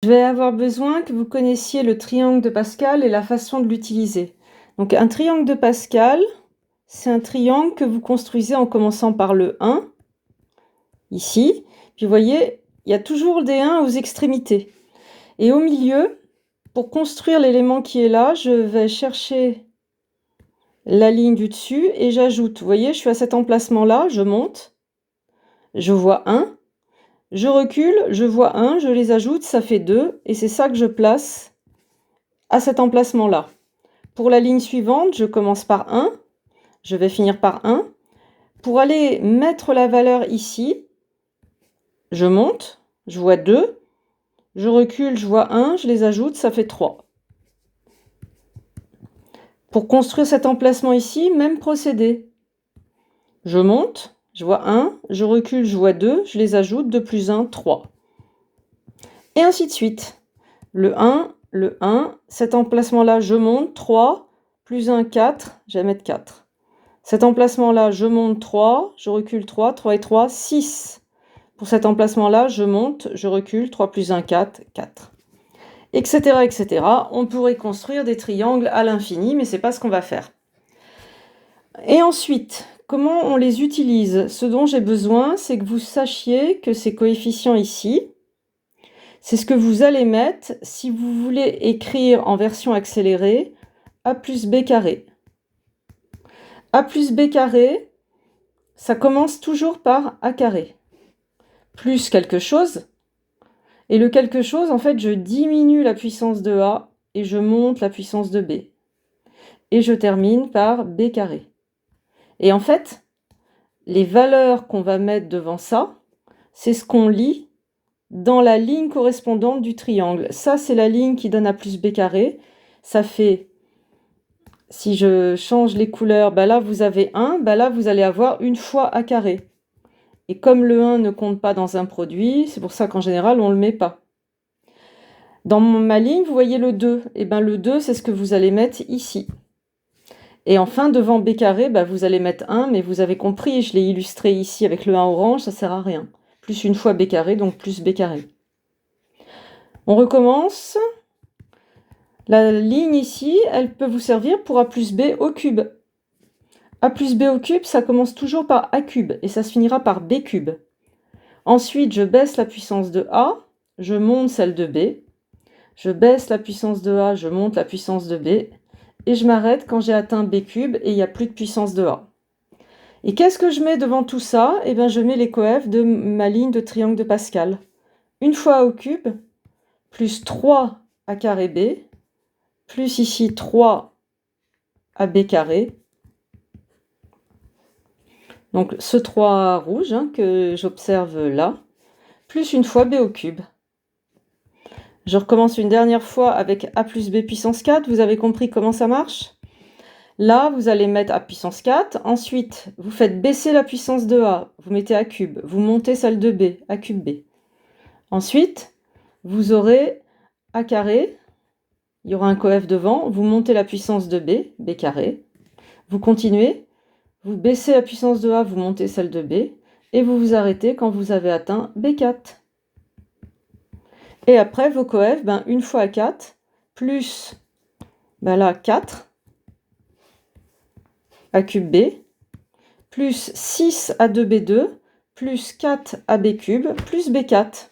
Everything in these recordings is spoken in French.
Je vais avoir besoin que vous connaissiez le triangle de Pascal et la façon de l'utiliser. Donc un triangle de Pascal, c'est un triangle que vous construisez en commençant par le 1, ici. Puis vous voyez, il y a toujours des 1 aux extrémités. Et au milieu, pour construire l'élément qui est là, je vais chercher la ligne du dessus et j'ajoute. Vous voyez, je suis à cet emplacement-là, je monte, je vois 1. Je recule, je vois 1, je les ajoute, ça fait 2, et c'est ça que je place à cet emplacement-là. Pour la ligne suivante, je commence par 1, je vais finir par 1. Pour aller mettre la valeur ici, je monte, je vois 2, je recule, je vois 1, je les ajoute, ça fait 3. Pour construire cet emplacement ici, même procédé. Je monte, je vois 1, je recule, je vois 2, je les ajoute, 2 plus 1, 3. Et ainsi de suite. Le 1, cet emplacement-là, je monte, 3, plus 1, 4, je vais mettre 4. Cet emplacement-là, je monte 3, je recule 3, 3 et 3, 6. Pour cet emplacement-là, je monte, je recule, 3 plus 1, 4, 4. Etc., etc. On pourrait construire des triangles à l'infini, mais c'est pas ce qu'on va faire. Et ensuite, comment on les utilise? Ce dont j'ai besoin, c'est que vous sachiez que ces coefficients ici, c'est ce que vous allez mettre si vous voulez écrire en version accélérée a plus b carré. A plus b carré, ça commence toujours par a carré. Plus quelque chose. Et le quelque chose, en fait, je diminue la puissance de a et je monte la puissance de b. Et je termine par b carré. Et en fait, les valeurs qu'on va mettre devant ça, c'est ce qu'on lit dans la ligne correspondante du triangle. Ça, c'est la ligne qui donne a plus b carré. Ça fait, si je change les couleurs, bah là, vous avez 1, bah là, vous allez avoir une fois a carré. Et comme le 1 ne compte pas dans un produit, c'est pour ça qu'en général, on ne le met pas. Dans ma ligne, vous voyez le 2. Et bien le 2, c'est ce que vous allez mettre ici. Et enfin, devant b carré, bah, vous allez mettre 1, mais vous avez compris, je l'ai illustré ici avec le 1 orange, ça ne sert à rien. Plus une fois b carré, donc plus b carré. On recommence. La ligne ici, elle peut vous servir pour a plus b au cube. A plus b au cube, ça commence toujours par a cube, et ça se finira par b cube. Ensuite, je baisse la puissance de a, je monte celle de b. Je baisse la puissance de a, je monte la puissance de b. Et je m'arrête quand j'ai atteint b cube et il n'y a plus de puissance de a. Et qu'est-ce que je mets devant tout ça? Eh bien, je mets les coefs de ma ligne de triangle de Pascal. Une fois a au cube, plus 3 a carré b, plus ici 3 a b carré. Donc ce 3 rouge que j'observe là, plus une fois b au cube. Je recommence une dernière fois avec a plus b puissance 4. Vous avez compris comment ça marche? Là, vous allez mettre a puissance 4. Ensuite, vous faites baisser la puissance de a. Vous mettez a cube. Vous montez celle de b, a cube b. Ensuite, vous aurez a carré. Il y aura un coef devant. Vous montez la puissance de b, b carré. Vous continuez. Vous baissez la puissance de a, vous montez celle de b. Et vous vous arrêtez quand vous avez atteint b4. Et après, vos coefs, une fois a4, plus là 4, a cube b, plus 6 a 2b2, plus 4 ab cube, plus b4,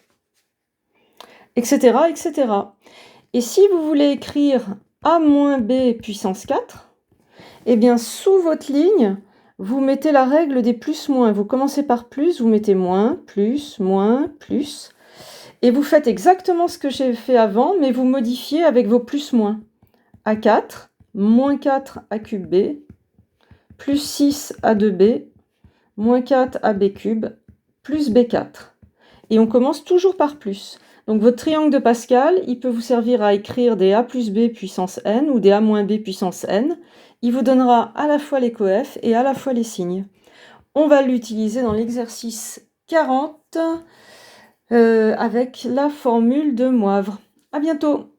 etc., etc. Et si vous voulez écrire a moins b puissance 4, eh bien, sous votre ligne, vous mettez la règle des plus-moins. Vous commencez par plus, vous mettez moins, plus, et vous faites exactement ce que j'ai fait avant, mais vous modifiez avec vos plus-moins. A4, moins 4 a cube b, plus 6 a 2b, moins 4 ab cube, plus b4. Et on commence toujours par plus. Donc votre triangle de Pascal, il peut vous servir à écrire des a plus b puissance n ou des a moins b puissance n. Il vous donnera à la fois les coefs et à la fois les signes. On va l'utiliser dans l'exercice 40 avec la formule de Moivre. À bientôt!